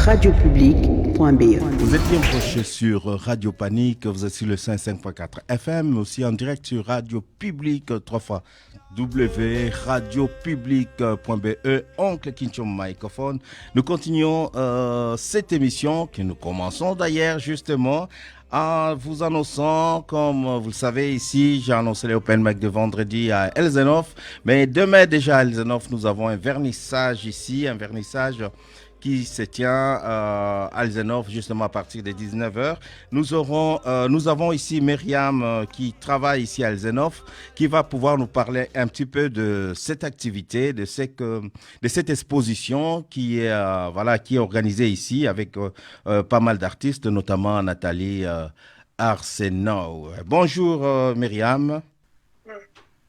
radiopublic.be. Vous êtes bien branché sur Radio Panique, vous êtes sur le 105.4 FM, aussi en direct sur Radio Public, 3 fois www.radiopublic.be, Oncle Kincho Microphone. Nous continuons cette émission que nous commençons d'ailleurs justement en vous annonçant, comme vous le savez ici, j'ai annoncé les Open Mic de vendredi à Elsenhof, mais demain déjà à Elsenhof, nous avons un vernissage ici, un vernissage qui se tient à Elsenhof justement à partir de 19h. Nous avons ici Myriam qui travaille ici à Elsenhof, qui va pouvoir nous parler un petit peu de cette activité, de cette exposition qui est, qui est organisée ici avec pas mal d'artistes, notamment Nathalie Arsenault. Bonjour Myriam.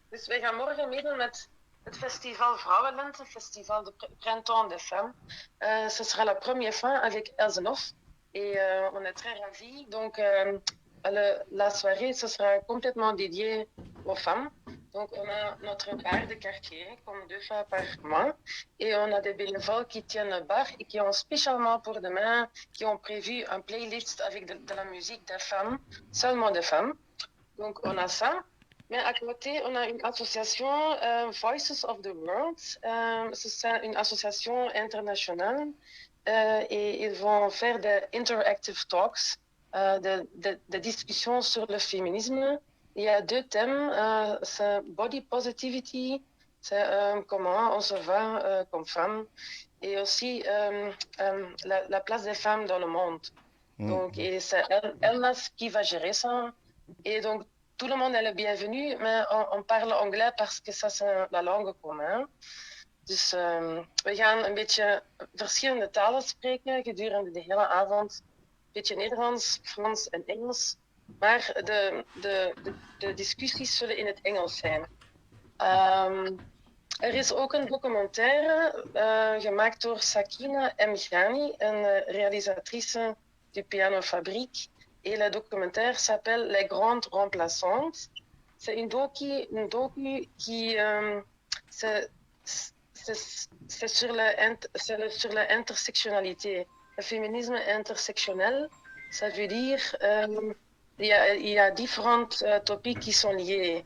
Dus wij gaan morgen meedoen met het festival Vrouwenlente, festival de Printemps des Femmes. Ce sera la première fois avec Elsenhof et on est très ravis. Donc la soirée, ce sera complètement dédié aux femmes. Donc on a notre bar de quartier, comme 2 fois par mois, et on a des bénévoles qui tiennent le bar et qui ont spécialement pour demain, qui ont prévu un playlist avec de la musique des femmes, seulement des femmes. Donc on a ça. Mais à côté, on a une association, Voices of the World. C'est une association internationale et ils vont faire des interactive talks, des discussions sur le féminisme. Il y a 2 thèmes, c'est body positivity, c'est comment on se voit comme femme, et aussi la place des femmes dans le monde. Donc, et c'est Elnas qui va gérer ça. Et donc, tout le monde est le bienvenu, mais on parle anglais parce que ça c'est la langue commune. Dus we gaan een beetje verschillende talen spreken gedurende de hele avond. Een beetje Nederlands, Frans en Engels. Maar de discussies zullen in het Engels zijn. Er is ook een documentaire gemaakt door Sakina Mghani, een realisatrice du Piano Fabrique. Et le documentaire s'appelle Les Grandes Remplaçantes. C'est une docu qui c'est sur l'intersectionnalité. Le féminisme intersectionnel, ça veut dire il y a différentes topics qui sont liés.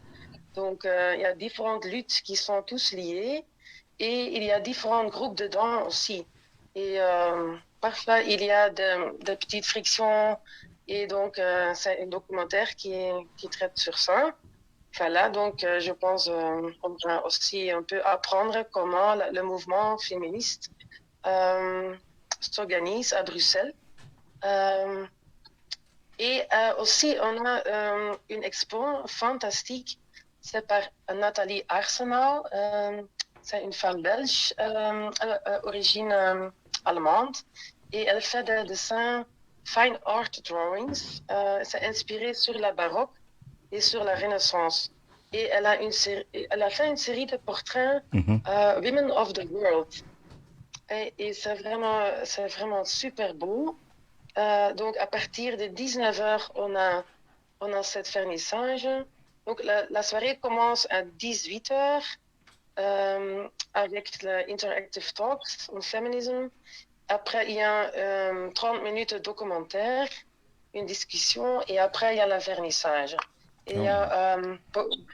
Donc il y a différentes luttes qui sont tous liées et il y a différents groupes dedans aussi. Et parfois il y a de petites frictions. Et donc, c'est un documentaire qui traite sur ça. Voilà, donc je pense qu'on va aussi un peu apprendre comment le mouvement féministe s'organise à Bruxelles. Et aussi, on a une expo fantastique. C'est par Nathalie Arsenault. C'est une femme belge, origine allemande. Et elle fait des dessins fine art drawings. C'est inspiré sur la baroque et sur la Renaissance. Et elle a fait une série de portraits Women of the World. Et c'est vraiment super beau. Donc à partir de 19h, on a cette vernissage. Donc la soirée commence à 18h avec le Interactive Talks on Feminism. Après, il y a 30 minutes de documentaire, une discussion, et après, il y a le vernissage. Et il y a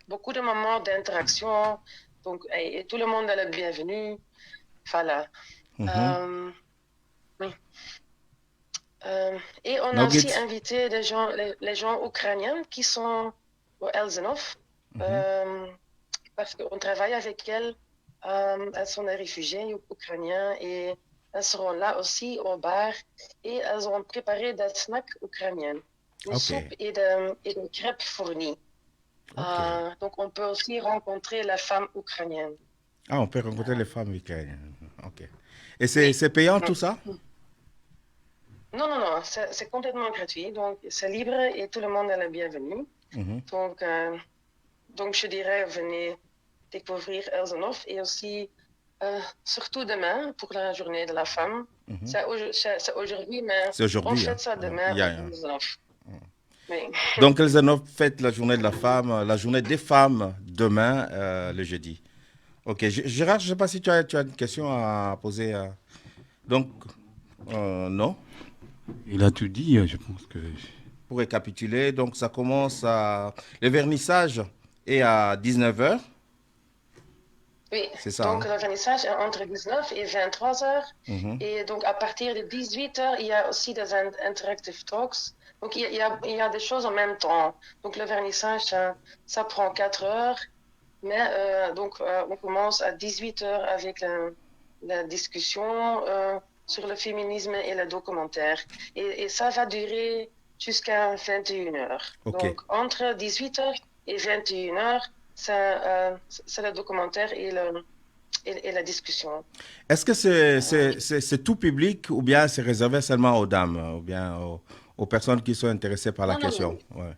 beaucoup de moments d'interaction, donc et tout le monde est le bienvenu. Voilà. Oui. Et on a aussi invité les gens ukrainiens qui sont au Elsenhof, parce qu'on travaille avec elles. Elles sont des réfugiés ukrainiens et elles seront là aussi au bar et elles ont préparé des snacks ukrainiens, une soupe et des crêpes fournies. Donc on peut aussi rencontrer les femmes ukrainiennes. Ah, on peut rencontrer les femmes ukrainiennes. Ok. Et c'est payant tout ça? Non, c'est complètement gratuit, donc c'est libre et tout le monde est le bienvenu. Donc je dirais, venez découvrir Elsenhof et aussi surtout demain pour la journée de la femme. C'est aujourd'hui, mais on fête ça demain à Elsenhof. Oui. Donc Elsenhof fête la journée de la femme, la journée des femmes demain, le jeudi. Ok, Gérard, je ne sais pas si tu as une question à poser. Donc, Non. Il a tout dit, je pense que... Pour récapituler, donc ça commence à... Le vernissage est à 19h, Oui, c'est ça, donc hein? le vernissage est entre 19 et 23 heures. Mhm. Et donc à partir de 18 heures, il y a aussi des interactive talks. Donc il y a des choses en même temps. Donc le vernissage, ça prend 4 heures. Mais on commence à 18 heures avec la discussion sur le féminisme et le documentaire. Et ça va durer jusqu'à 21 heures. Ok. Donc entre 18 heures et 21 heures, c'est le documentaire et la discussion. Est-ce que c'est tout public ou bien c'est réservé seulement aux dames ou bien aux personnes qui sont intéressées par la Non, non, question? non. Ouais.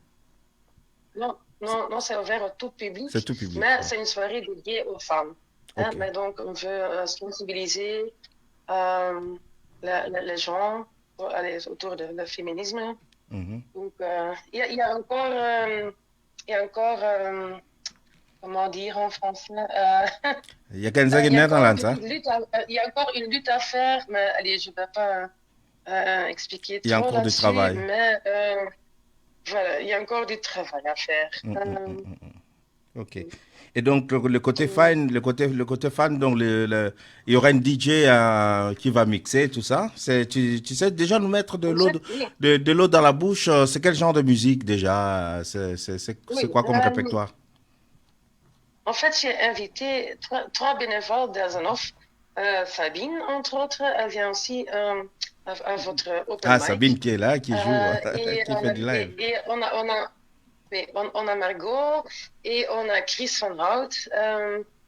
Non, non, non, c'est ouvert au tout C'est public, tout public. mais Ouais. c'est une soirée dédiée aux femmes. Hein, Ok. mais donc, on veut sensibiliser les gens autour du féminisme. Mhm. Donc, il y a encore, comment dire en français, Il y a quelqu'un qui il y a est dans encore l'Anse, hein? il y a encore une lutte à faire, mais allez, je ne vais pas expliquer Il y a trop encore du là-dessus, travail. mais voilà, il y a encore du travail à faire. Mm, mm, mm, mm, mm. Ok. Et donc le côté fan, le côté fan, donc il y aura une DJ qui va mixer tout ça. Tu sais déjà nous mettre de l'eau Oui, de l'eau dans la bouche. C'est quel genre de musique déjà? C'est oui. quoi comme répertoire? En fait, j'ai invité trois bénévoles d'Azanov. Fabine, entre autres, elle vient aussi à votre open Ah, Sabine mic. qui est là, qui joue, Et, qui fait du live. on a Margot et on a Chris van Hout.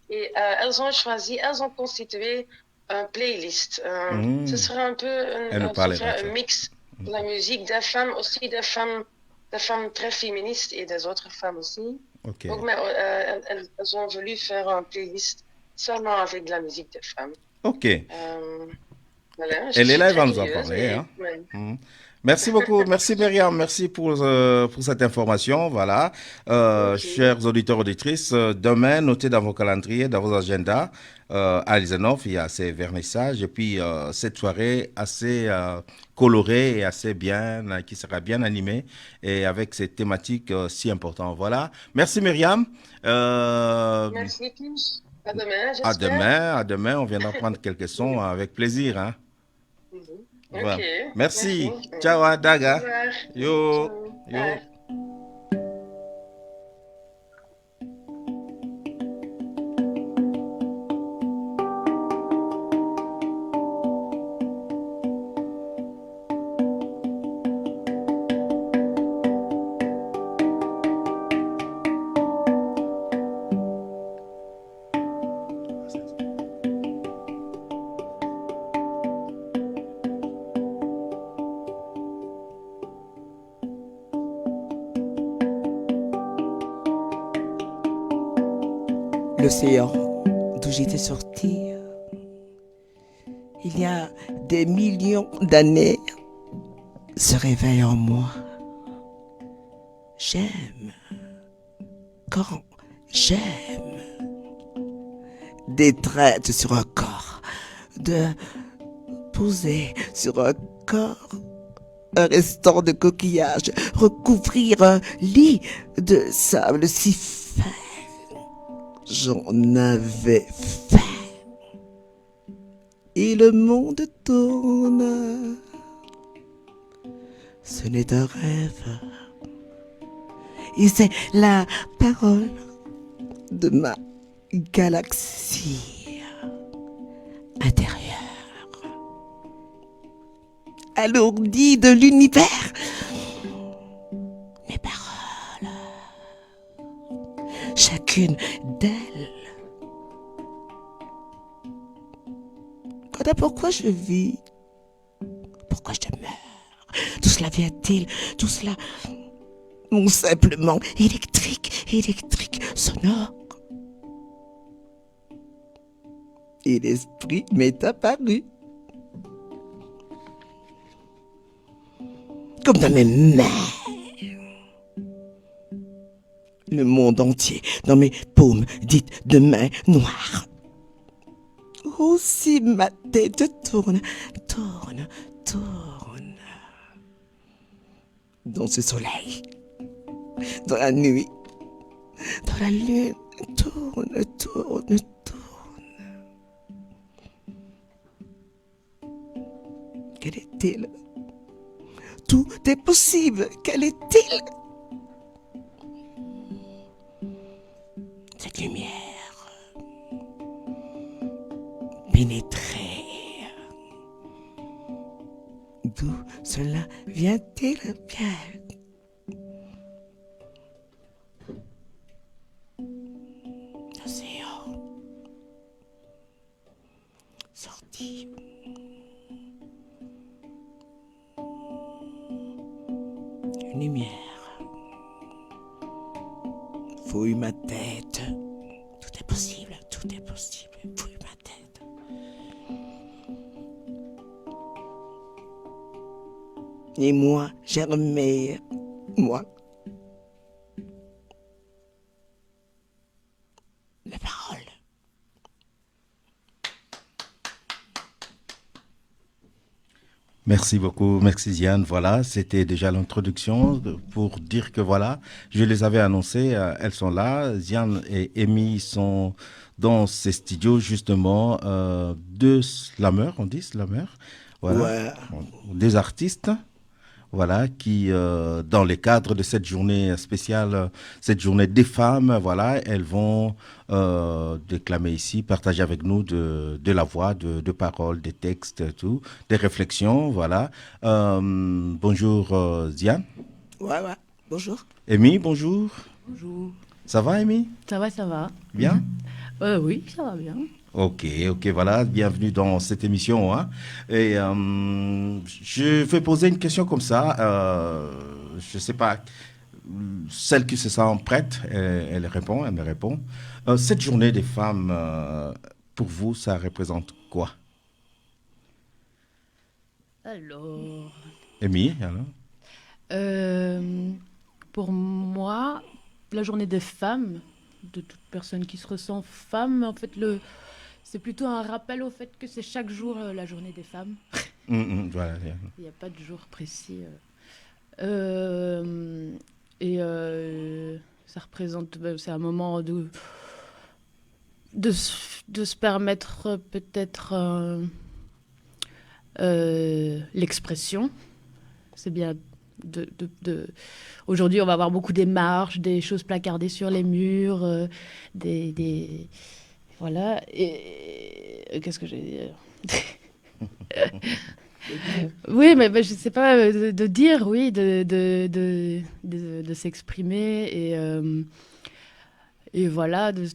Elles ont constitué un playlist. Ce Mhm. sera un peu Elle nous ce parlera sera de un ça. mix de la musique des femmes, aussi des femmes très féministes et des autres femmes aussi. Ok. Donc, mais, elles ont voulu faire un playlist seulement avec de la musique des femmes. Ok. Voilà, je Elle est suis là, elle très va nous en curieuse. parler, hein. Ouais. Mhm. Merci beaucoup, merci Myriam, merci pour cette information. Voilà, Ok. chers auditeurs, auditrices, demain, notez dans vos calendriers, dans vos agendas, à Lisenov, il y a ces vernissages et puis cette soirée assez colorée et assez bien, qui sera bien animée et avec ces thématiques si importantes. Voilà, merci Myriam. Merci, tous. À demain, À j'espère. demain, à demain, on viendra prendre quelques sons avec plaisir, hein. Mhm. Ok, Voilà. merci. Merci. Ciao, hein, Au Daga. revoir. Yo, Ciao. yo. Bye. L'océan d'où j'étais sortie, il y a des millions d'années, se réveille en moi. J'aime, quand j'aime, des traites sur un corps, de poser sur un corps, un restant de coquillage, recouvrir un lit de sable si fin. J'en avais faim. Et le monde tourne. Ce n'est un rêve. Et c'est la parole de ma galaxie intérieure. Alourdie de l'univers. Mes paroles. Chacune d'elles. Voilà pourquoi je vis. Pourquoi je meurs. Tout cela vient-il, tout cela, mon simplement électrique, sonore. Et l'esprit m'est apparu. Comme dans mes mains. Le monde entier dans mes paumes dites de mains noires. Aussi ma tête tourne, tourne dans ce soleil, dans la nuit, dans la lune, tourne, tourne, tourne. Quel est-il? Tout est possible. Quel est-il? Cette lumière pénétrée. D'où cela vient-il bien? L'océan. Sorti. Une lumière. Fouille ma tête. Tout est possible, tout est possible. Fouille ma tête. Et moi, Germaine, moi. La parole. Merci beaucoup, merci Ziane. Voilà, c'était déjà l'introduction pour dire que voilà, je les avais annoncées, elles sont là. Ziane et Amy sont dans ces studios justement deux slameurs, on dit slameurs, voilà, Ouais. des artistes. Voilà, qui, dans le cadre de cette journée spéciale, cette journée des femmes, voilà, elles vont déclamer ici, partager avec nous de la voix, de paroles, des textes, tout, des réflexions, voilà. Bonjour Ziane. Ouais, ouais. Bonjour. Amy, bonjour. Bonjour. Ça va Amy? Ça va, ça va. Bien? Oui, ça va bien. Ok, voilà, bienvenue dans cette émission. Hein. Et je vais poser une question comme ça. Je ne sais pas, celle qui se sent prête, elle me répond. Cette journée des femmes, pour vous, ça représente quoi? Alors, Amy, alors? pour moi, la journée des femmes, de toute personne qui se ressent femme, en fait, c'est plutôt un rappel au fait que c'est chaque jour la journée des femmes. Voilà. Il n'y a pas de jour précis. Ça représente, c'est un moment de se permettre peut-être l'expression. C'est bien Aujourd'hui, on va avoir beaucoup des marches, des choses placardées sur les murs, voilà. Et qu'est-ce que j'ai dit? Oui, mais je sais pas, de dire, oui, de s'exprimer et voilà, de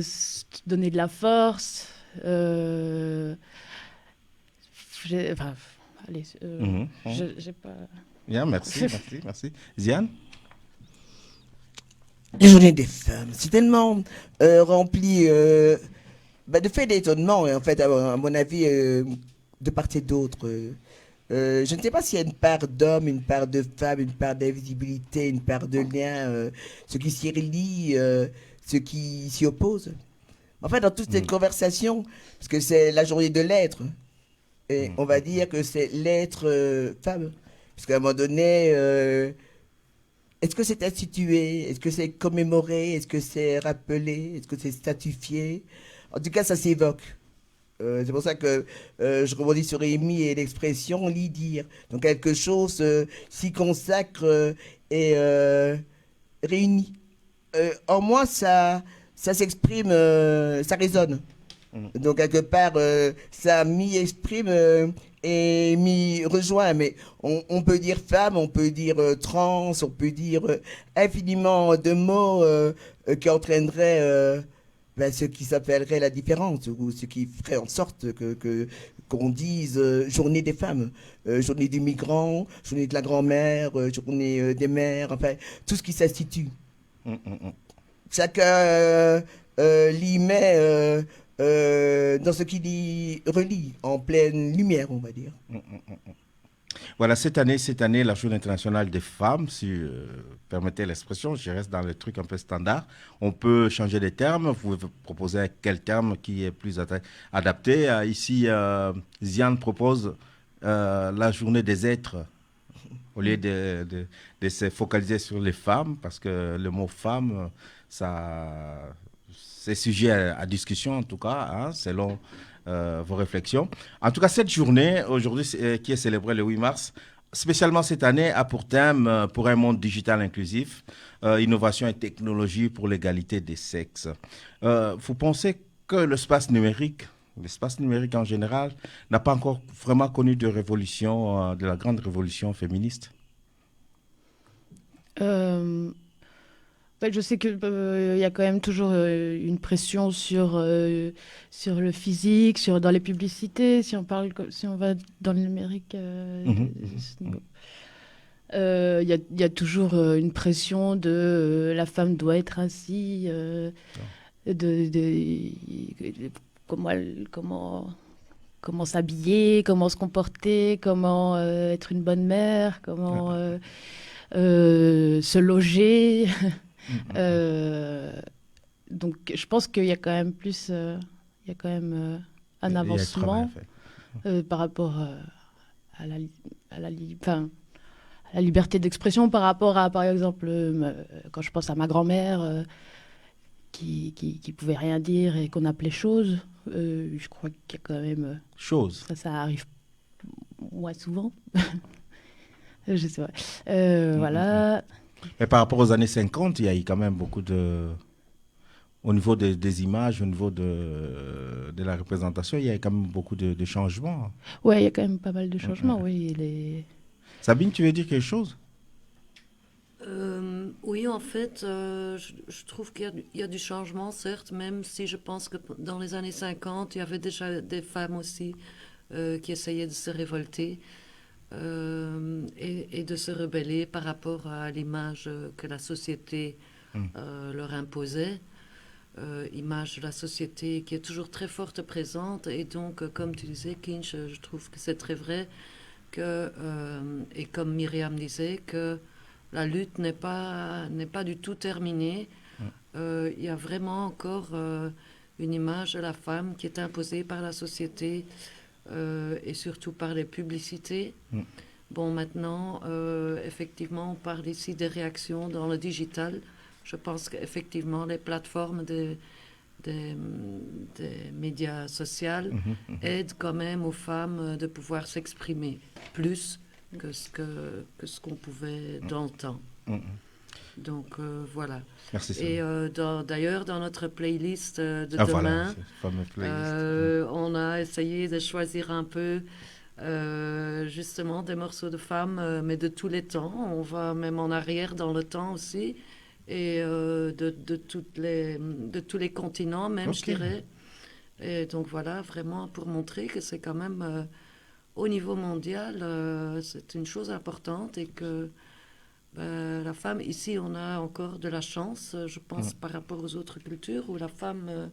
se donner de la force. Enfin, allez, j'ai pas... Bien, merci. Ziane? La journée des femmes, c'est tellement rempli de faits d'étonnement, en fait, à mon avis, de part et d'autre. Je ne sais pas s'il y a une part d'hommes, une part de femmes, une part d'invisibilité, une part de lien, ce qui s'y relie, ce qui s'y oppose. En fait, dans toute cette conversation, parce que c'est la journée de l'être, et on va dire que c'est l'être femme. Parce qu'à un moment donné, est-ce que c'est institué? Est-ce que c'est commémoré? Est-ce que c'est rappelé? Est-ce que c'est statifié? En tout cas, ça s'évoque. C'est pour ça que je rebondis sur Amy et l'expression lit-dire. Donc quelque chose s'y consacre et réunit. En moi, ça s'exprime, ça résonne. Donc quelque part, ça m'y exprime et m'y rejoint. Mais on peut dire femme, on peut dire trans, on peut dire infiniment de mots qui entraîneraient ce qui s'appellerait la différence, ou ce qui ferait en sorte qu'on dise journée des femmes, journée du migrant, journée de la grand-mère, journée des mères, enfin, tout ce qui s'institue. Chacun l'y met dans ce qui l'y relie, en pleine lumière, on va dire. Voilà, cette année, la Journée internationale des femmes, si permettez l'expression, je reste dans le truc un peu standard. On peut changer les termes. Vous pouvez proposer quel terme qui est plus adapté. Ici, Ziane propose la Journée des êtres au lieu de se focaliser sur les femmes, parce que le mot femme, c'est sujet à discussion en tout cas, hein, selon vos réflexions. En tout cas, cette journée, aujourd'hui, qui est célébrée le 8 mars, spécialement cette année, a pour thème pour un monde digital inclusif, innovation et technologie pour l'égalité des sexes. Vous pensez que l'espace numérique en général, n'a pas encore vraiment connu de révolution, de la grande révolution féministe? Je sais que y a quand même toujours une pression sur le physique, dans les publicités, si on va dans le numérique. Il y a toujours une pression de la femme doit être ainsi, comment s'habiller, comment se comporter, comment être une bonne mère, comment se loger. Donc, je pense qu'il y a quand même un avancement par rapport à la liberté d'expression, par rapport à, par exemple, quand je pense à ma grand-mère qui pouvait rien dire et qu'on appelait chose, je crois qu'il y a quand même... Chose. Ça arrive moins souvent. Je sais pas. Voilà. Mais par rapport aux années 50, il y a eu quand même beaucoup au niveau des images, au niveau de la représentation, il y a quand même beaucoup de changements. Oui, il y a quand même pas mal de changements, oui. Sabine, tu veux dire quelque chose? Oui, en fait, je trouve qu'il y a du changement, certes, même si je pense que dans les années 50, il y avait déjà des femmes aussi qui essayaient de se révolter. Et de se rebeller par rapport à l'image que la société leur imposait, image de la société qui est toujours très forte présente. Et donc, comme tu disais, Kinch, je trouve que c'est très vrai que, et comme Myriam disait, que la lutte n'est pas du tout terminée. Il y a vraiment encore une image de la femme qui est imposée par la société, et surtout par les publicités. Bon, maintenant, effectivement, on parle ici des réactions dans le digital. Je pense qu'effectivement, les plateformes des médias sociaux aident quand même aux femmes de pouvoir s'exprimer plus que ce qu'on pouvait dans le temps. Donc, voilà. Merci. Et d'ailleurs, dans notre playlist de demain, on a essayé de choisir un peu justement des morceaux de femmes, mais de tous les temps. On va même en arrière dans le temps aussi, et de tous les continents même, je dirais. Et donc voilà, vraiment pour montrer que c'est quand même, au niveau mondial, c'est une chose importante, et que la femme, ici, on a encore de la chance, je pense, par rapport aux autres cultures, où la femme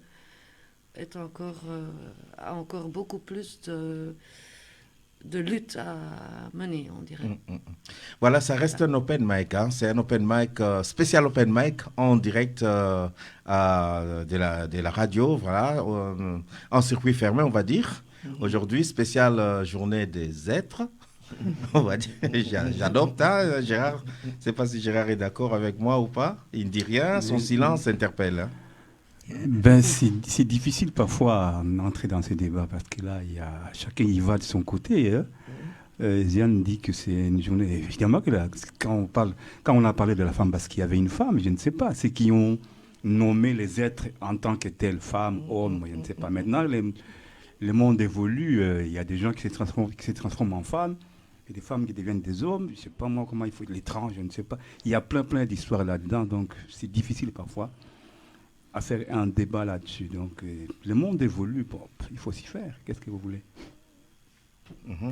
a encore beaucoup plus de lutte à mener, on dirait. Voilà, ça reste un open mic. Hein. C'est un open mic, spécial open mic en direct de la radio, voilà, en circuit fermé, on va dire. Aujourd'hui, spéciale journée des êtres. On va dire, j'adopte, hein, Gérard. Je ne sais pas si Gérard est d'accord avec moi ou pas. Il ne dit rien, son silence interpelle. Hein. C'est difficile parfois d'entrer dans ces débats parce que là, chacun y va de son côté. Hein. Ziane dit que c'est une journée. Évidemment que là, quand on a parlé de la femme parce qu'il y avait une femme, je ne sais pas, c'est qui ont nommé les êtres en tant que telle, femme, homme, je ne sais pas. Maintenant, le monde évolue, il y a des gens qui se transforment en femmes. Et des femmes qui deviennent des hommes, je ne sais pas moi comment il faut, l'étrange, je ne sais pas. Il y a plein d'histoires là-dedans, donc c'est difficile parfois à faire un débat là-dessus. Donc le monde évolue, bon, il faut s'y faire. Qu'est-ce que vous voulez?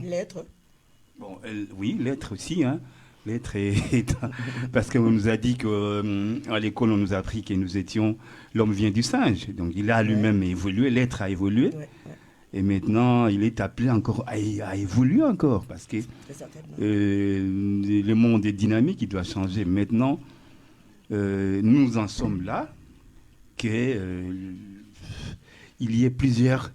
L'être. Bon, oui, l'être aussi, hein. L'être parce qu'on nous a dit qu'à l'école, on nous a appris que nous étions... L'homme vient du singe, donc il a lui-même évolué, l'être a évolué. Et maintenant, il est appelé encore à évoluer encore, parce que le monde est dynamique, il doit changer. Maintenant, nous en sommes là, qu'il y ait plusieurs,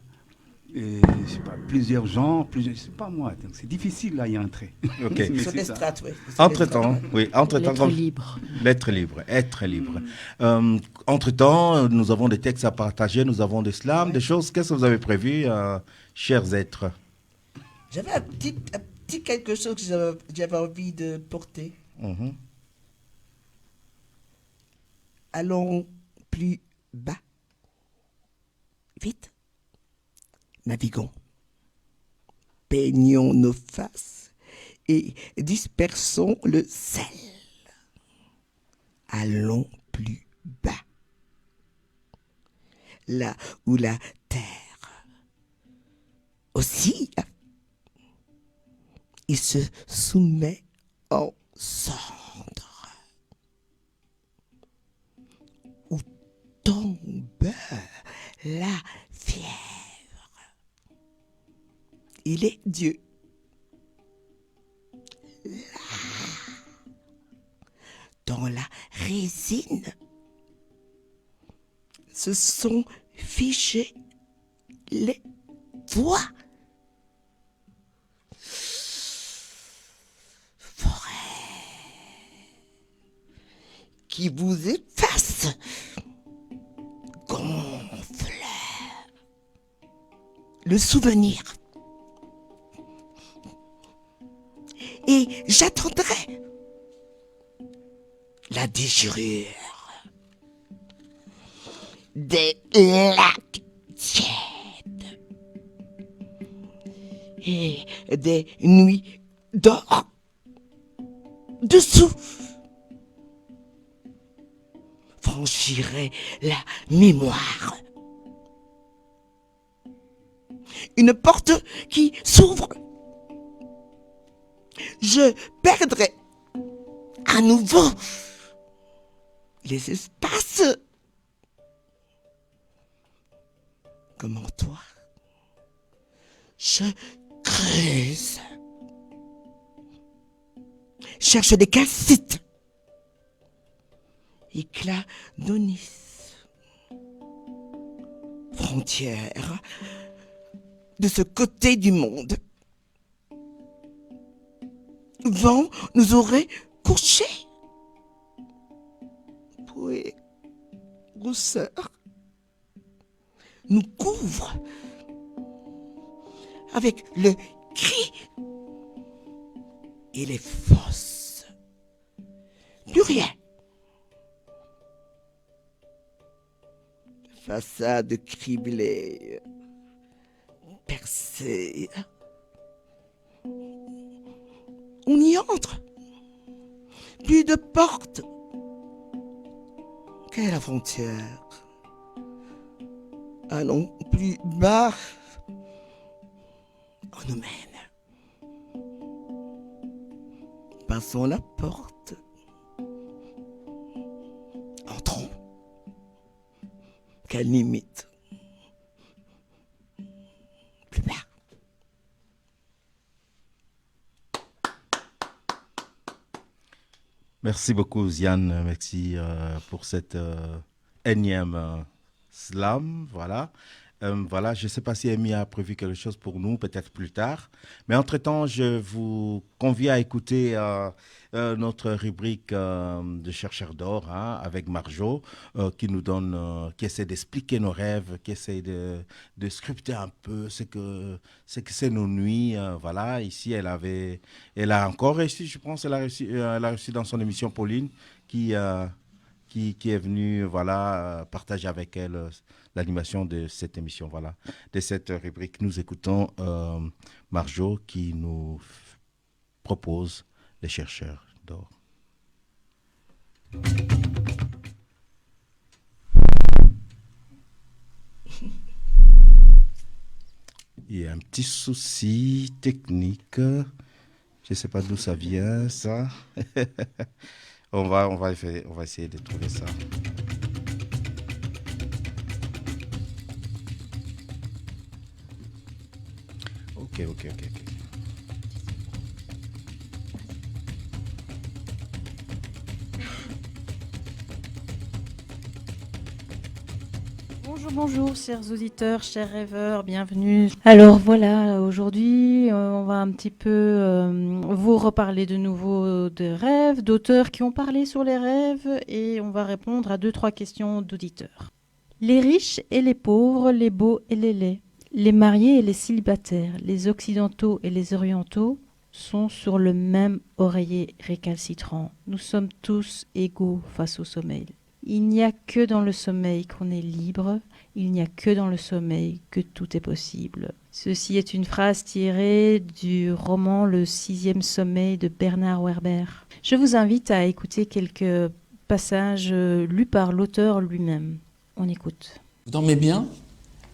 je sais pas, plusieurs genres, je sais pas moi, donc c'est difficile là y entrer. Ok. Sur les strates, oui. Entre-temps, L'être libre. L'être libre, être libre. Entre-temps, nous avons des textes à partager, nous avons des slams, des choses. Qu'est-ce que vous avez prévu, chers êtres? J'avais un petit quelque chose que j'avais envie de porter. Mhm. Allons plus bas. Vite. Naviguons. Peignons nos faces et dispersons le sel. Allons plus bas. Là où la terre oscille, il se soumet en cendres. Où tombe la fièvre. Il est Dieu. Là, dans la résine, se sont figées les voix. Forêt qui vous efface, gonfle le souvenir. Et j'attendrai la déchirure des lacs tièdes et des nuits d'or dessous. Franchirai la mémoire. Une porte qui s'ouvre. Je perdrai à nouveau les espaces. Comme en toi, je creuse. Cherche des calcites. Éclat d'Onis. Frontière de ce côté du monde. Vent nous aurait couchés. Puis, rousseur nous couvre avec le cri et les fosses. Plus rien. Façade criblée, percée. On y entre. Plus de porte. Quelle est la frontière? Allons plus bas. On nous mène. Passons la porte. Entrons. Quelle limite? Plus bas. Merci beaucoup, Ziane. Merci pour cette énième slam. Voilà. Voilà, je ne sais pas si Amy a prévu quelque chose pour nous, peut-être plus tard. Mais entre-temps, je vous convie à écouter notre rubrique de chercheurs d'or avec Marjo, qui nous donne, qui essaie d'expliquer nos rêves, qui essaie de sculpter un peu ce que c'est nos nuits. Voilà, ici, elle a encore réussi, je pense, elle a réussi dans son émission Pauline, qui est venue partager avec elle l'animation de cette émission, de cette rubrique. Nous écoutons Marjo qui nous propose les chercheurs d'or. Il y a un petit souci technique. Je ne sais pas d'où ça vient, ça. On va essayer de trouver ça. Ok. Bonjour, chers auditeurs, chers rêveurs, bienvenue. Alors voilà, aujourd'hui, on va un petit peu vous reparler de nouveau de rêves, d'auteurs qui ont parlé sur les rêves, et on va répondre à 2-3 questions d'auditeurs. Les riches et les pauvres, les beaux et les laids, les mariés et les célibataires, les occidentaux et les orientaux sont sur le même oreiller récalcitrant. Nous sommes tous égaux face au sommeil. Il n'y a que dans le sommeil qu'on est libre, il n'y a que dans le sommeil que tout est possible. Ceci est une phrase tirée du roman Le 6e sommeil de Bernard Werber. Je vous invite à écouter quelques passages lus par l'auteur lui-même. On écoute. Vous dormez bien ?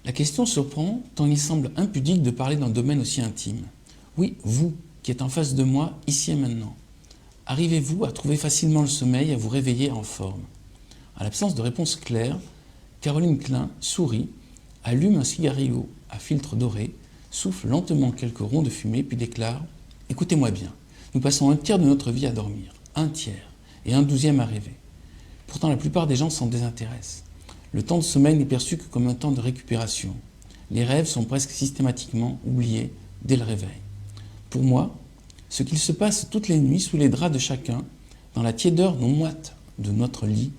La question surprend tant il semble impudique de parler d'un domaine aussi intime. Oui, vous, qui êtes en face de moi, ici et maintenant. Arrivez-vous à trouver facilement le sommeil et à vous réveiller en forme ? À l'absence de réponse claire, Caroline Klein sourit, allume un cigarillo à filtre doré, souffle lentement quelques ronds de fumée, puis déclare « Écoutez-moi bien, nous passons un tiers de notre vie à dormir, un tiers, et un 12e à rêver. Pourtant, la plupart des gens s'en désintéressent. Le temps de sommeil n'est perçu que comme un temps de récupération. Les rêves sont presque systématiquement oubliés dès le réveil. Pour moi, ce qu'il se passe toutes les nuits sous les draps de chacun, dans la tiédeur non moite de notre lit,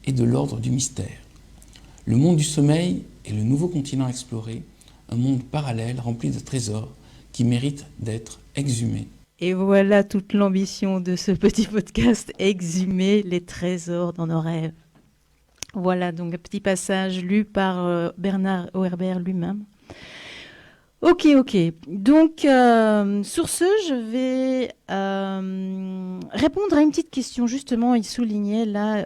est de l'ordre du mystère. Le monde du sommeil est le nouveau continent exploré, un monde parallèle rempli de trésors qui méritent d'être exhumés. Et voilà toute l'ambition de ce petit podcast, exhumer les trésors dans nos rêves. Voilà donc un petit passage lu par Bernard Werber lui-même. Ok. Donc, sur ce, je vais répondre à une petite question. Justement, il soulignait là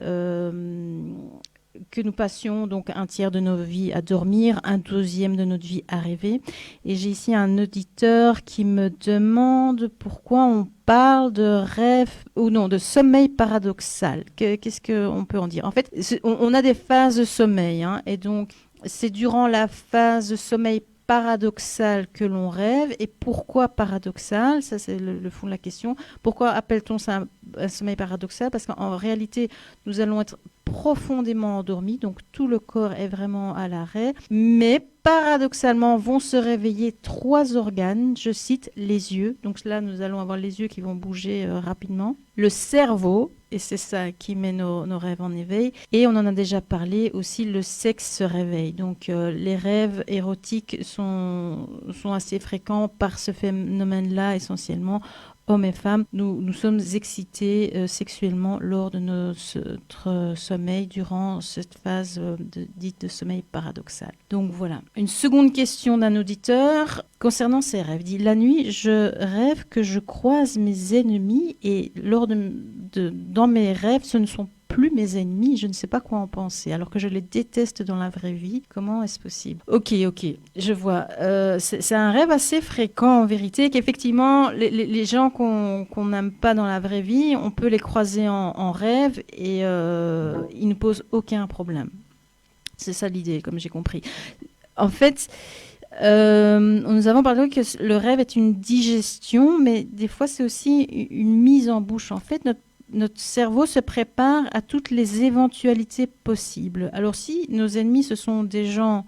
que nous passions donc un tiers de nos vies à dormir, un 12e de notre vie à rêver. Et j'ai ici un auditeur qui me demande pourquoi on parle de rêve ou non, de sommeil paradoxal. Qu'est-ce qu'on peut en dire ? En fait, on a des phases de sommeil, hein, et donc c'est durant la phase de sommeil paradoxal que l'on rêve. Et pourquoi paradoxal ? Ça, c'est le fond de la question. Pourquoi appelle-t-on ça un sommeil paradoxal ? Parce qu'en réalité, nous allons être profondément endormis, donc tout le corps est vraiment à l'arrêt, mais paradoxalement vont se réveiller 3 organes, je cite les yeux, donc là nous allons avoir les yeux qui vont bouger rapidement, le cerveau, et c'est ça qui met nos rêves en éveil, et on en a déjà parlé aussi, le sexe se réveille, donc les rêves érotiques sont assez fréquents par ce phénomène-là essentiellement. Hommes et femmes, nous sommes excités sexuellement lors de notre sommeil durant cette phase dite de sommeil paradoxal. Donc voilà. Une seconde question d'un auditeur concernant ses rêves. Il dit, la nuit, je rêve que je croise mes ennemis et dans mes rêves, ce ne sont plus mes ennemis, je ne sais pas quoi en penser, alors que je les déteste dans la vraie vie. Comment est-ce possible ? Ok, je vois. C'est un rêve assez fréquent en vérité, qu'effectivement, les gens qu'on n'aime pas dans la vraie vie, on peut les croiser en rêve et ils ne posent aucun problème. C'est ça l'idée, comme j'ai compris. En fait, nous avons parlé que le rêve est une digestion, mais des fois c'est aussi une mise en bouche. En fait, notre cerveau se prépare à toutes les éventualités possibles. Alors si nos ennemis, ce sont des gens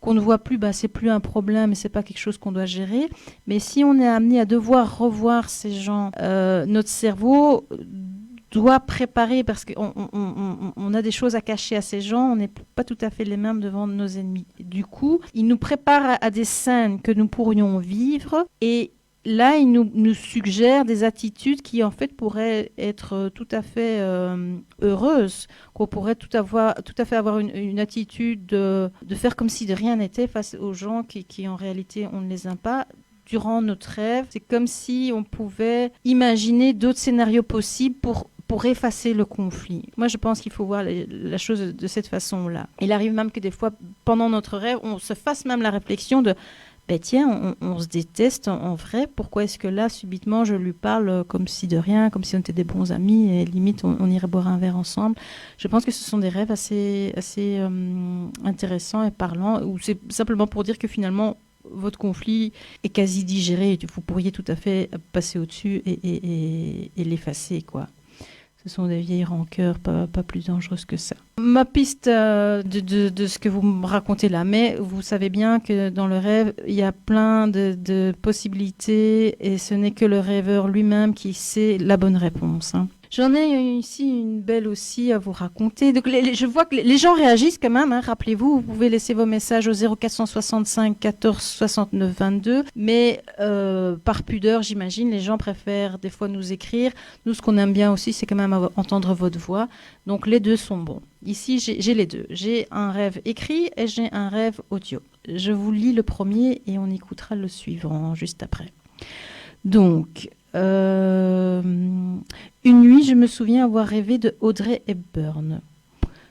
qu'on ne voit plus, c'est plus un problème et c'est pas quelque chose qu'on doit gérer. Mais si on est amené à devoir revoir ces gens, notre cerveau doit préparer, parce qu'on a des choses à cacher à ces gens, on n'est pas tout à fait les mêmes devant nos ennemis. Du coup, il nous prépare à des scènes que nous pourrions vivre, et là, il nous suggère des attitudes qui, en fait, pourraient être tout à fait heureuses, qu'on pourrait tout à fait avoir une attitude de faire comme si de rien n'était face aux gens qui, en réalité, on ne les aime pas. Durant notre rêve, c'est comme si on pouvait imaginer d'autres scénarios possibles pour effacer le conflit. Moi, je pense qu'il faut voir la chose de cette façon-là. Il arrive même que des fois, pendant notre rêve, on se fasse même la réflexion de tiens, on se déteste en vrai, pourquoi est-ce que là, subitement, je lui parle comme si de rien, comme si on était des bons amis, et limite, on irait boire un verre ensemble. Je pense que ce sont des rêves assez intéressants et parlants, ou c'est simplement pour dire que finalement, votre conflit est quasi digéré. Vous pourriez tout à fait passer au-dessus et l'effacer, quoi. Ce sont des vieilles rancœurs, pas plus dangereuses que ça. Ma piste de ce que vous me racontez là, mais vous savez bien que dans le rêve, il y a plein de possibilités et ce n'est que le rêveur lui-même qui sait la bonne réponse. Hein. J'en ai ici une belle aussi à vous raconter. Donc, je vois que les gens réagissent quand même. Hein. Rappelez-vous, vous pouvez laisser vos messages au 0465 14 69 22. Mais par pudeur, j'imagine, les gens préfèrent des fois nous écrire. Nous, ce qu'on aime bien aussi, c'est quand même entendre votre voix. Donc, les deux sont bons. Ici, j'ai les deux. J'ai un rêve écrit et j'ai un rêve audio. Je vous lis le premier et on écoutera le suivant juste après. Donc... une nuit, je me souviens avoir rêvé de Audrey Hepburn.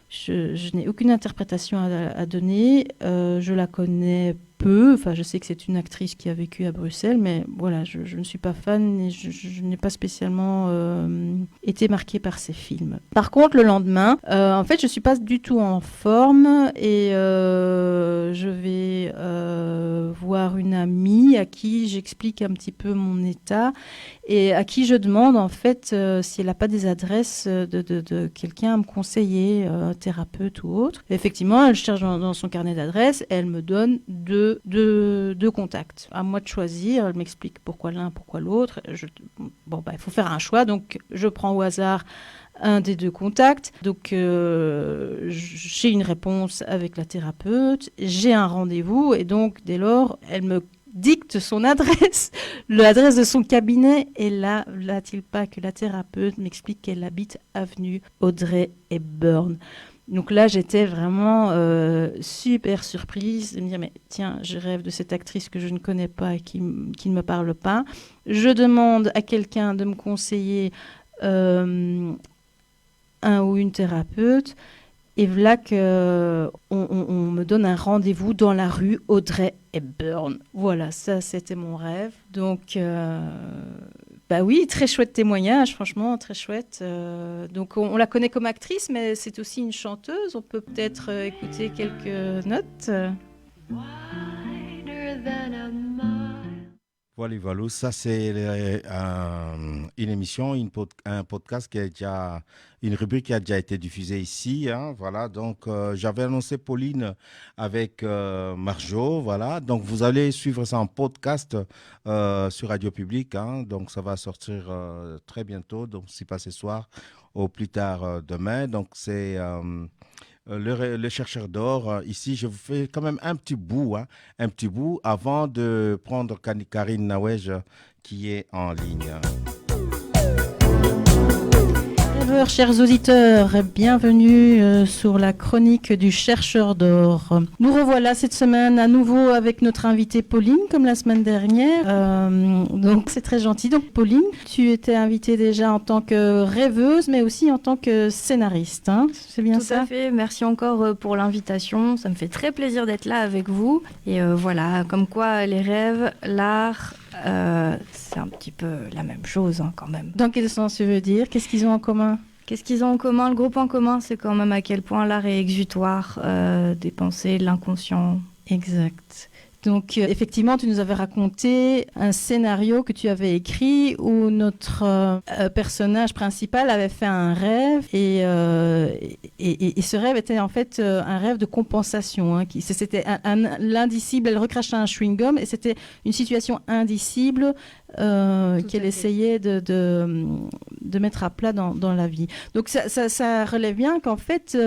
Je n'ai aucune interprétation à donner. Je la connais peu. Enfin, je sais que c'est une actrice qui a vécu à Bruxelles, mais voilà, je ne suis pas fan et je n'ai pas spécialement été marquée par ces films. Par contre, le lendemain, en fait, je ne suis pas du tout en forme et je vais voir une amie à qui j'explique un petit peu mon état et à qui je demande en fait si elle n'a pas des adresses de quelqu'un à me conseiller, thérapeute ou autre. Et effectivement, elle cherche dans son carnet d'adresses, elle me donne deux contacts. À moi de choisir, elle m'explique pourquoi l'un, pourquoi l'autre. Il faut faire un choix, donc je prends au hasard un des deux contacts. Donc, j'ai une réponse avec la thérapeute, j'ai un rendez-vous et donc, dès lors, elle me dicte son adresse, l'adresse de son cabinet. Et là, n'a-t-il pas que la thérapeute m'explique qu'elle habite avenue Audrey Hepburn. Donc là, j'étais vraiment super surprise de me dire, mais tiens, je rêve de cette actrice que je ne connais pas et qui ne me parle pas. Je demande à quelqu'un de me conseiller un ou une thérapeute. Et voilà qu'on me donne un rendez-vous dans la rue Audrey Hepburn. Voilà, ça, c'était mon rêve. Donc... oui, très chouette témoignage, franchement, très chouette. Donc, on la connaît comme actrice, mais c'est aussi une chanteuse. On peut peut-être écouter quelques notes. Voilà, ça c'est une émission, un podcast qui a déjà, une rubrique qui a déjà été diffusée ici. Hein, voilà, donc j'avais annoncé Pauline avec Marjo. Voilà, donc vous allez suivre ça en podcast sur Radio Public. Hein, donc ça va sortir très bientôt, donc si pas ce soir, au plus tard demain. Donc c'est le chercheur d'or. Ici, je vous fais quand même un petit bout avant de prendre Karine Nawej qui est en ligne. Chers auditeurs, bienvenue sur la chronique du chercheur d'or. Nous revoilà cette semaine à nouveau avec notre invitée Pauline, comme la semaine dernière. Donc c'est très gentil. Donc Pauline, tu étais invitée déjà en tant que rêveuse, mais aussi en tant que scénariste. Hein, c'est bien ça ? Tout à fait. Merci encore pour l'invitation. Ça me fait très plaisir d'être là avec vous. Et voilà, comme quoi les rêves, l'art... c'est un petit peu la même chose quand même. Dans quel sens tu veux dire ? Qu'est-ce qu'ils ont en commun ? Qu'est-ce qu'ils ont en commun ? Le gros point commun, c'est quand même à quel point l'art est exutoire des pensées, de l'inconscient. Exact. Donc, effectivement, tu nous avais raconté un scénario que tu avais écrit où notre personnage principal avait fait un rêve et ce rêve était en fait un rêve de compensation. Hein, c'était l'indicible, elle recrachait un chewing-gum et c'était une situation indicible qu'elle essayait de mettre à plat dans la vie. Donc ça relève bien qu'en fait,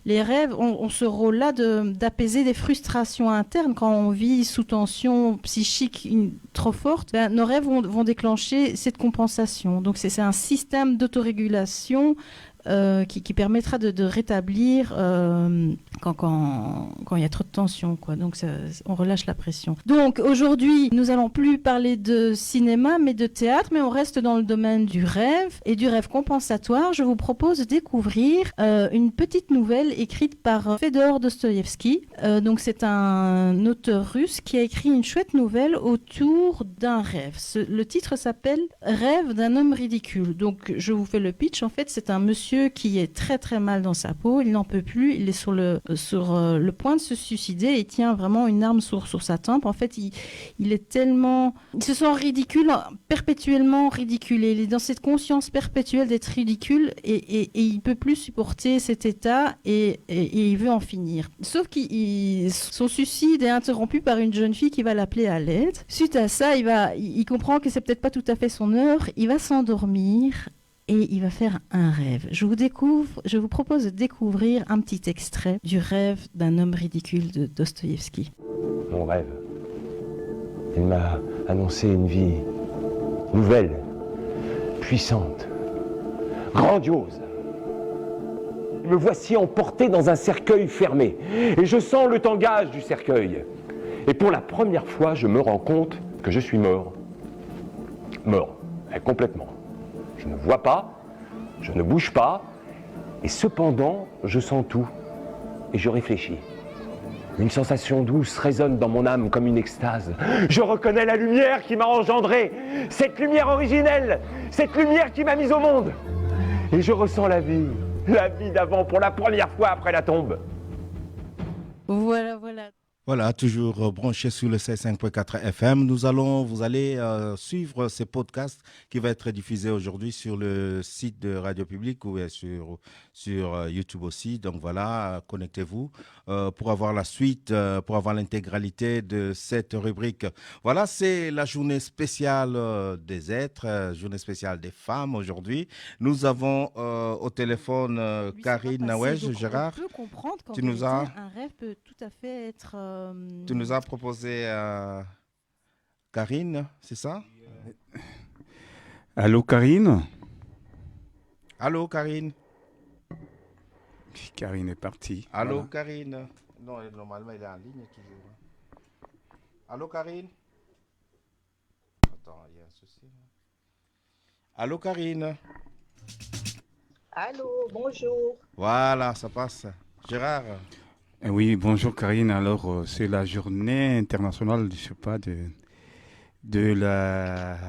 les rêves ont ce rôle-là d'apaiser des frustrations internes. Quand on vit sous tension psychique trop forte, nos rêves vont déclencher cette compensation. Donc c'est un système d'autorégulation qui permettra de rétablir quand il y a trop de tension, quoi. Donc on relâche la pression. Donc aujourd'hui, nous allons plus parler de cinéma mais de théâtre, mais on reste dans le domaine du rêve et du rêve compensatoire. Je vous propose de découvrir une petite nouvelle écrite par Fedor Dostoïevski. Donc c'est un auteur russe qui a écrit une chouette nouvelle autour d'un rêve. Le titre s'appelle Rêve d'un homme ridicule. Donc je vous fais le pitch. En fait, c'est un monsieur qui est très très mal dans sa peau, il n'en peut plus, il est sur le le point de se suicider et tient vraiment une arme sur sa tempe. En fait, il est tellement... Il se sent ridicule, perpétuellement ridiculé. Il est dans cette conscience perpétuelle d'être ridicule et il ne peut plus supporter cet état et il veut en finir. Sauf que son suicide est interrompu par une jeune fille qui va l'appeler à l'aide. Suite à ça, il comprend que c'est peut-être pas tout à fait son heure. Il va s'endormir et il va faire un rêve. Je vous propose de découvrir un petit extrait du rêve d'un homme ridicule de Dostoïevski. Mon rêve, il m'a annoncé une vie nouvelle, puissante, grandiose. Me voici emporté dans un cercueil fermé et je sens le tangage du cercueil. Et pour la première fois, je me rends compte que je suis mort. Mort, complètement. Je ne vois pas, je ne bouge pas, et cependant, je sens tout, et je réfléchis. Une sensation douce résonne dans mon âme comme une extase. Je reconnais la lumière qui m'a engendré, cette lumière originelle, cette lumière qui m'a mise au monde. Et je ressens la vie d'avant pour la première fois après la tombe. Voilà. Voilà, toujours branché sur le 5.4 FM. Vous allez suivre ces podcasts qui vont être diffusés aujourd'hui sur le site de Radio Publique ou sur YouTube aussi. Donc voilà, connectez-vous pour avoir la suite, pour avoir l'intégralité de cette rubrique. Voilà, c'est la journée spéciale des êtres, journée spéciale des femmes aujourd'hui. Nous avons au téléphone Karine Nawège, Gérard. On peut comprendre quand tu nous as... un rêve peut tout à fait être... Tu nous as proposé Karine, c'est ça? Allô, Karine? Allô, Karine? Karine est partie. Allô, voilà. Karine? Non, normalement, elle est en ligne toujours. Allô, Karine? Attends, il y a un souci. Allô, Karine? Allô, bonjour. Voilà, ça passe. Gérard? Oui, bonjour Karine. Alors, c'est la journée internationale, je sais pas, de la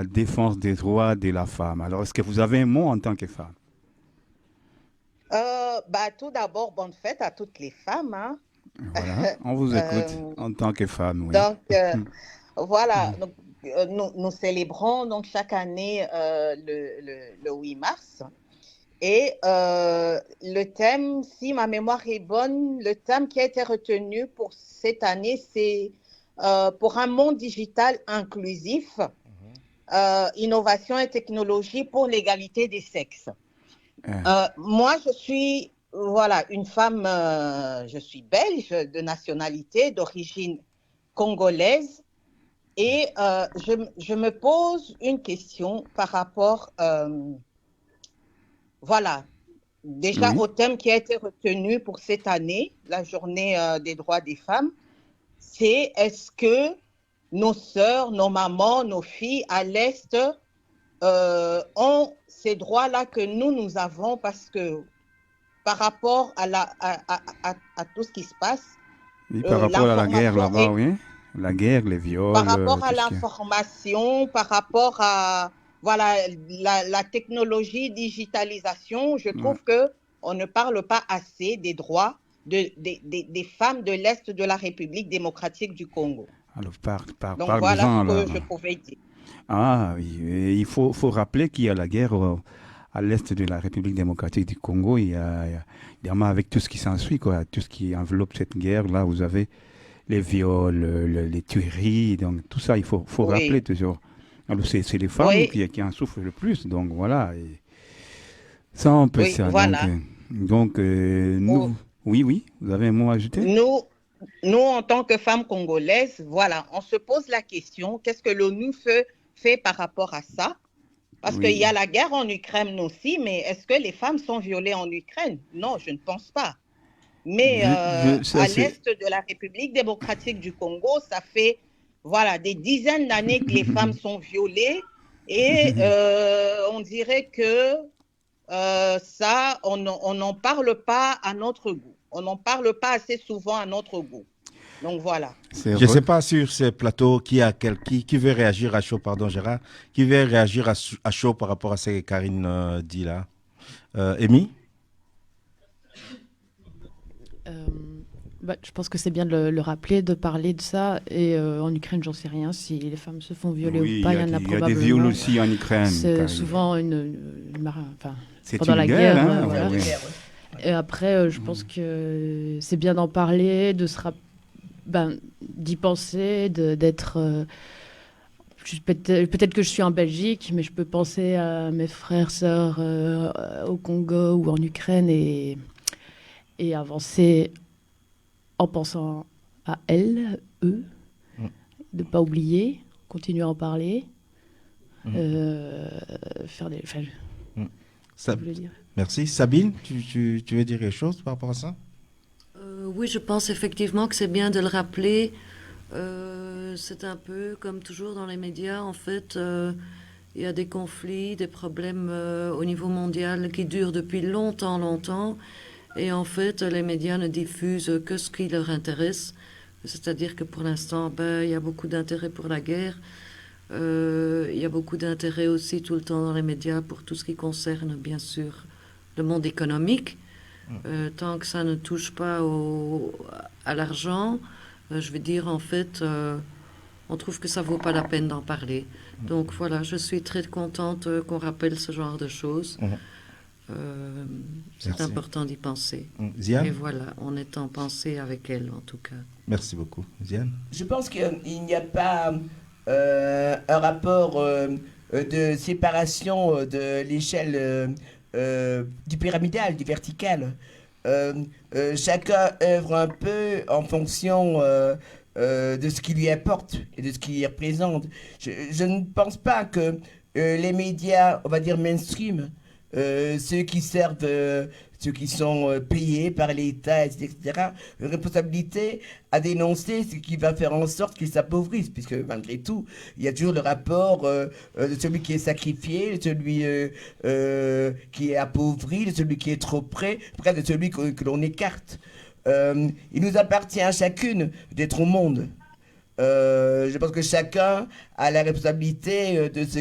défense des droits de la femme. Alors, est-ce que vous avez un mot en tant que femme? Tout d'abord, bonne fête à toutes les femmes. Hein. Voilà, on vous écoute en tant que femme. Oui. Donc, voilà, donc, nous célébrons donc chaque année le 8 mars. Et le thème, si ma mémoire est bonne, le thème qui a été retenu pour cette année, c'est pour un monde digital inclusif, innovation et technologie pour l'égalité des sexes. Moi, je suis une femme, je suis belge de nationalité, d'origine congolaise, et je me pose une question par rapport... déjà au thème qui a été retenu pour cette année, la journée des droits des femmes, c'est est-ce que nos sœurs, nos mamans, nos filles à l'Est ont ces droits-là que nous avons, parce que par rapport à tout ce qui se passe, oui, par rapport à la guerre là-bas, oui, la guerre, les viols. Par rapport à l'information, par rapport à... Voilà, la technologie, digitalisation, je trouve qu'on ne parle pas assez des droits des femmes de l'Est de la République démocratique du Congo. Alors, donc voilà ce que je pouvais dire. Ah oui, il faut rappeler qu'il y a la guerre à l'Est de la République démocratique du Congo. Il y a évidemment avec tout ce qui s'ensuit, tout ce qui enveloppe cette guerre-là, vous avez les viols, les tueries, donc tout ça, il faut rappeler toujours. Alors, c'est les femmes qui en souffrent le plus, donc voilà. Et ça, on peut ça. Voilà. Donc nous, oui, vous avez un mot à ajouter? Nous, en tant que femmes congolaises, voilà, on se pose la question, qu'est-ce que l'ONU fait par rapport à ça? Parce qu'il y a la guerre en Ukraine aussi, mais est-ce que les femmes sont violées en Ukraine? Non, je ne pense pas. Mais à l'Est de la République démocratique du Congo, ça fait... Voilà, des dizaines d'années que les femmes sont violées et on dirait que ça, on n'en parle pas à notre goût. On n'en parle pas assez souvent à notre goût. Donc voilà. Je ne sais pas sur ce plateau qui veut réagir à chaud, pardon Gérard, qui veut réagir à chaud par rapport à ce que Karine dit là. Amy? Je pense que c'est bien de le rappeler, de parler de ça. Et en Ukraine, j'en sais rien. Si les femmes se font violer ou pas, il y en a probablement. Il y a des viols aussi en Ukraine. C'est souvent c'est pendant la guerre. guerre. Voilà. Ouais. Et après, je pense que c'est bien d'en parler, d'y penser, d'être... peut-être que je suis en Belgique, mais je peux penser à mes frères, sœurs au Congo ou en Ukraine et avancer en pensant à elles, eux, de ne pas oublier, continuer à en parler, faire des... Ça, merci. Sabine, tu veux dire quelque chose par rapport à ça? Oui, je pense effectivement que c'est bien de le rappeler. C'est un peu comme toujours dans les médias, en fait, il y a des conflits, des problèmes au niveau mondial qui durent depuis longtemps. Et en fait, les médias ne diffusent que ce qui leur intéresse. C'est-à-dire que pour l'instant, il y a beaucoup d'intérêt pour la guerre. Il y a beaucoup d'intérêt aussi tout le temps dans les médias pour tout ce qui concerne, bien sûr, le monde économique. Tant que ça ne touche pas à l'argent, je veux dire, en fait, on trouve que ça ne vaut pas la peine d'en parler. Donc voilà, je suis très contente qu'on rappelle ce genre de choses. C'est important d'y penser. Ziane? Et voilà, on est en pensée avec elle, en tout cas. Merci beaucoup. Ziane? Je pense qu'il n'y a pas un rapport de séparation de l'échelle du pyramidal, du vertical. Chacun œuvre un peu en fonction de ce qui lui apporte et de ce qui lui représente. Je ne pense pas que les médias, on va dire mainstream, ceux qui servent, ceux qui sont payés par l'État, etc., une responsabilité à dénoncer ce qui va faire en sorte qu'ils s'appauvrissent, puisque malgré tout, il y a toujours le rapport de celui qui est sacrifié, de celui qui est appauvri, de celui qui est trop près de celui que l'on écarte. Il nous appartient à chacune d'être au monde. Je pense que chacun a la responsabilité de ce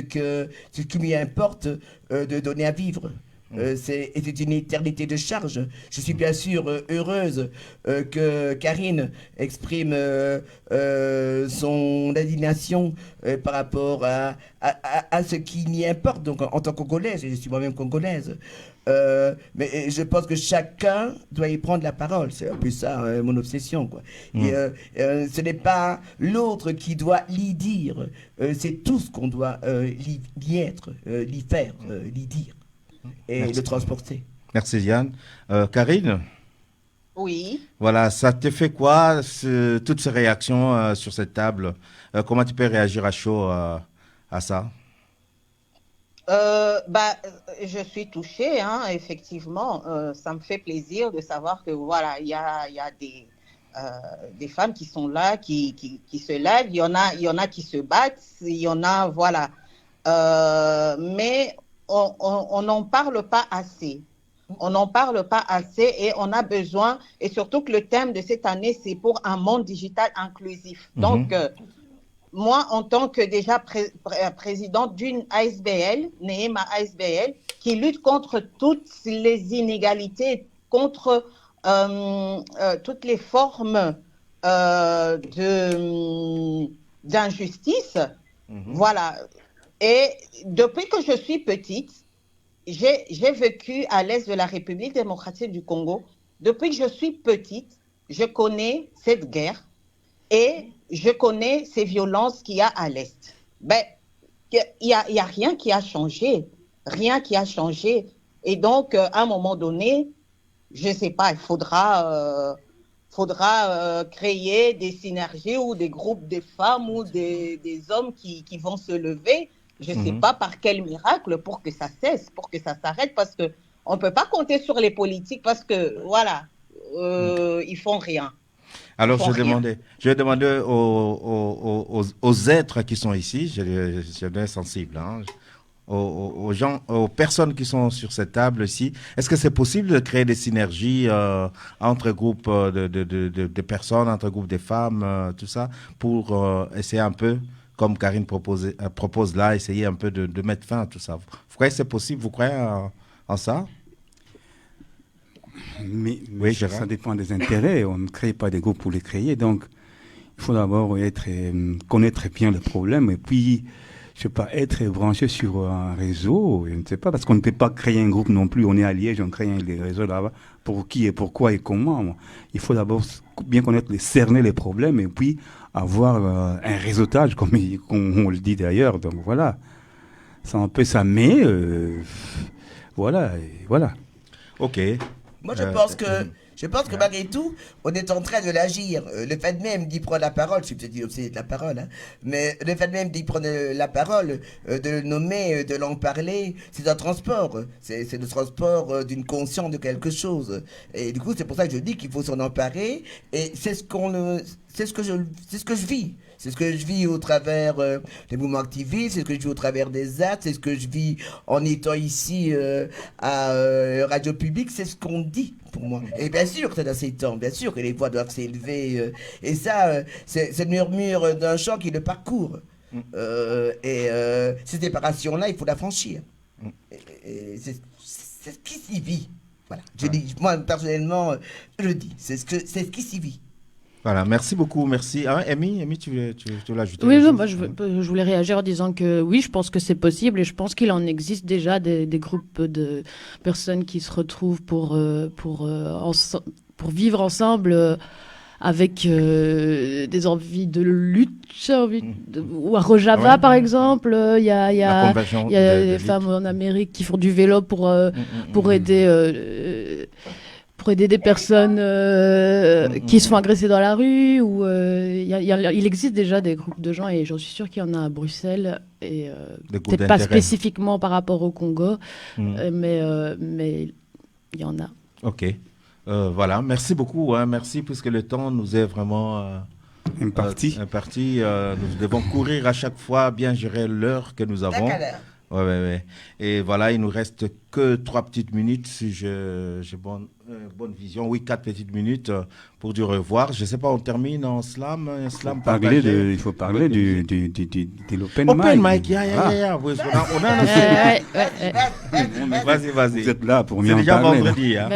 qui lui importe de donner à vivre. C'est une éternité de charge. Je suis bien sûr heureuse que Karine exprime son indignation par rapport à ce qui lui importe, donc en tant que Congolaise, et je suis moi-même congolaise. Mais je pense que chacun doit y prendre la parole. C'est un peu ça mon obsession, quoi. Et ce n'est pas l'autre qui doit l'y dire. C'est tout ce qu'on doit l'y être, l'y faire, l'y dire et Merci. le transporter. Merci Yann. Karine? Oui. Voilà, ça te fait quoi, toutes ces réactions sur cette table? Comment tu peux réagir à chaud à ça? Je suis touchée, hein, effectivement. Ça me fait plaisir de savoir que voilà, il y a des femmes qui sont là, qui se lèvent. Il y en a qui se battent. Il y en a, voilà. Mais on n'en parle pas assez. On n'en parle pas assez et on a besoin. Et surtout que le thème de cette année, c'est pour un monde digital inclusif. Donc moi, en tant que déjà présidente d'une ASBL, Neema ASBL, qui lutte contre toutes les inégalités, contre toutes les formes d'injustice, voilà. Et depuis que je suis petite, j'ai vécu à l'est de la République démocratique du Congo. Depuis que je suis petite, je connais cette guerre et je connais ces violences qu'il y a à l'Est. Il y a rien qui a changé. Rien qui a changé. Et donc, à un moment donné, je ne sais pas, il faudra créer des synergies ou des groupes de femmes ou des hommes qui vont se lever. Je ne sais pas par quel miracle pour que ça cesse, pour que ça s'arrête, parce qu'on ne peut pas compter sur les politiques parce que, voilà, ils font rien. Alors, je vais demander aux êtres qui sont ici, je suis sensible, hein, aux gens, aux personnes qui sont sur cette table ici, est-ce que c'est possible de créer des synergies entre groupes de personnes, entre groupes de femmes, tout ça, pour essayer un peu, comme Karine propose là, essayer un peu de mettre fin à tout ça? Vous croyez que c'est possible? Vous croyez en ça? Mais Oui, ça Gérard. dépend des intérêts. On ne crée pas des groupes pour les créer. Donc, il faut d'abord connaître bien le problème et puis, je sais pas, être branché sur un réseau. Je ne sais pas, parce qu'on ne peut pas créer un groupe non plus. On est à Liège, on crée les réseaux là-bas. Pour qui et pourquoi et comment. Il faut d'abord bien connaître, cerner les problèmes et puis avoir un réseautage, comme on le dit d'ailleurs. Donc voilà. C'est un peu ça. Mais voilà. Ok. Moi, je pense que malgré tout, on est en train de l'agir. Le fait même d'y prendre la parole, je suis peut-être obsédé de la parole, hein, mais le fait même d'y prendre la parole, de le nommer, de l'en parler, c'est un transport. C'est le transport d'une conscience de quelque chose. Et du coup, c'est pour ça que je dis qu'il faut s'en emparer. Et c'est ce que je vis. C'est ce que je vis au travers des mouvements activistes, c'est ce que je vis au travers des actes, c'est ce que je vis en étant ici à Radio Publique, c'est ce qu'on dit pour moi. Et bien sûr que c'est dans ces temps, bien sûr que les voix doivent s'élever. Et ça, c'est le murmure d'un chant qui le parcourt. Cette séparation-là, il faut la franchir. Et c'est ce qui s'y vit. Voilà. Moi, personnellement, je le dis, c'est ce qui s'y vit. Voilà, merci beaucoup, merci. Ah, Amy, tu veux l'ajouter? Oui, moi je voulais réagir en disant que oui, je pense que c'est possible et je pense qu'il en existe déjà des groupes de personnes qui se retrouvent pour vivre ensemble avec des envies de lutte, ou à Rojava par exemple, il y a des femmes en Amérique qui font du vélo pour aider... pour aider des personnes qui se font agresser dans la rue. Il existe déjà des groupes de gens, et j'en suis sûre qu'il y en a à Bruxelles, et peut-être pas spécifiquement par rapport au Congo, mais il y en a. Ok. Voilà, merci beaucoup. Merci, puisque le temps nous est vraiment imparti. Nous devons courir à chaque fois, bien gérer l'heure que nous avons. Ouais. Et voilà, il nous reste que 3 petites minutes, si j'ai bonne vision. Oui, 4 petites minutes pour du revoir. Je ne sais pas, on termine en slam. Il faut parler de l'open mic. Open mic, yeah. Oui, on a Vas-y. Vous êtes là pour mieux en parler. C'est déjà vendredi. Hein.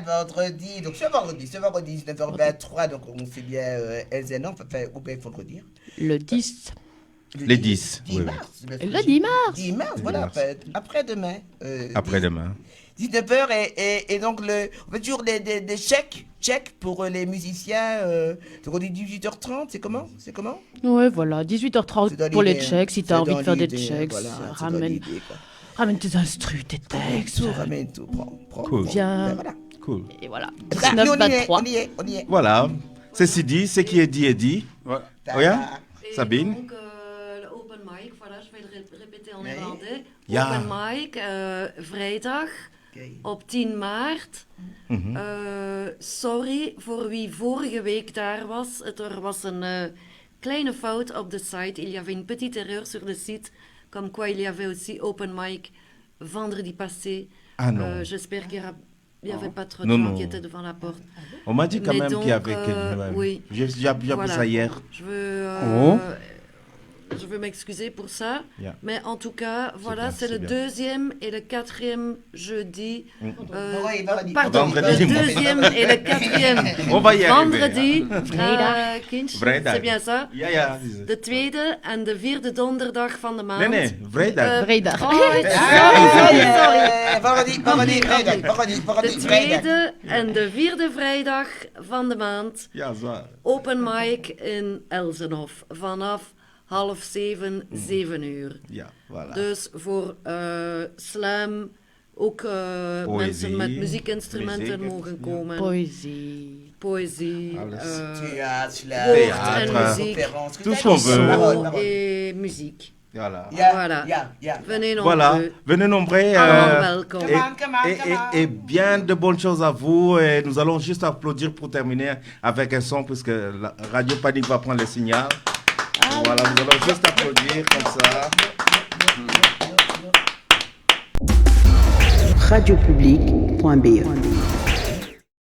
Vendredi. Donc ce vendredi, 19h23, donc on fait bien Elzenan, ou bien il faut le redire. Le 10. Les 10. 10 mars. Le 10 mars. 10 mars, voilà, après-demain. 19h, et donc on fait toujours des chèques pour les musiciens. Donc on dit 18h30, c'est comment? Ouais, voilà, 18h30 pour les chèques. Si tu as envie de faire des chèques, ramène tes instrus, tes textes. Ramène tout, prends. Cool. Viens. Voilà. Cool. Et voilà. On y est. Voilà, ceci dit, ce qui est dit est dit. Voilà. Oui, Sabine? Donc, open mic, voilà, je vais le répéter en néerlandais. Ja. Open mic, vrijdag op 10 maart. Sorry voor wie vorige week daar was. Er was een kleine fout op de site. Il y avait une petite erreur sur le site, comme quoi il y avait aussi open mic vendredi passé. Ah non. J'espère qu'il n'y avait pas trop de gens qui étaient devant la porte. On m'a dit quand même qu'il y avait... oui. J'ai vu ça hier. Je veux m'excuser pour ça, Yeah. mais en tout cas, voilà, c'est le 2e et le 4e jeudi. Pardon, le 2e et le 4e On va y vendredi. Kindje, Vrijdag. c'est bien ça? Ja. De 2e en de 4e donderdag van de maand. Nee, vrijdag. Vrijdag. Sorry. De 2e en de 4e vrijdag van de maand. Ja, zwaar. Open mic in Elzenhof vanaf 6:30, 7:00. Ja, voilà. Dus voor slam, ook mensen met muziekinstrumenten mogen komen. Poëzie, théâtre, en muziek, tout ce qu'on veut. et muziek. Voilà. Venez nombreux. Welkom. Et bien de bonnes choses à vous. Et nous allons juste applaudir pour terminer avec un son, puisque la Radio Panique va prendre le signal. Voilà, nous allons juste applaudir comme ça. Radiopublic.be